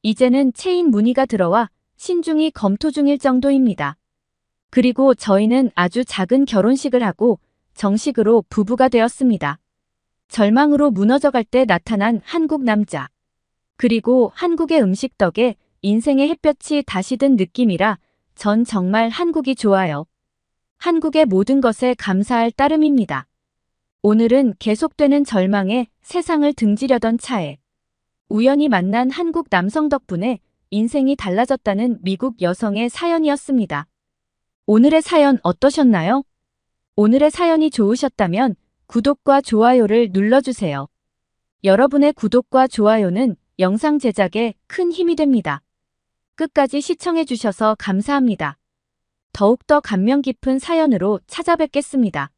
이제는 체인 문의가 들어와 신중히 검토 중일 정도입니다. 그리고 저희는 아주 작은 결혼식을 하고 정식으로 부부가 되었습니다. 절망으로 무너져갈 때 나타난 한국 남자. 그리고 한국의 음식 덕에 인생의 햇볕이 다시 든 느낌이라 전 정말 한국이 좋아요. 한국의 모든 것에 감사할 따름입니다. 오늘은 계속되는 절망에 세상을 등지려던 차에 우연히 만난 한국 남성 덕분에 인생이 달라졌다는 미국 여성의 사연이었습니다. 오늘의 사연 어떠셨나요? 오늘의 사연이 좋으셨다면 구독과 좋아요를 눌러주세요. 여러분의 구독과 좋아요는 영상 제작에 큰 힘이 됩니다. 끝까지 시청해주셔서 감사합니다. 더욱더 감명 깊은 사연으로 찾아뵙겠습니다.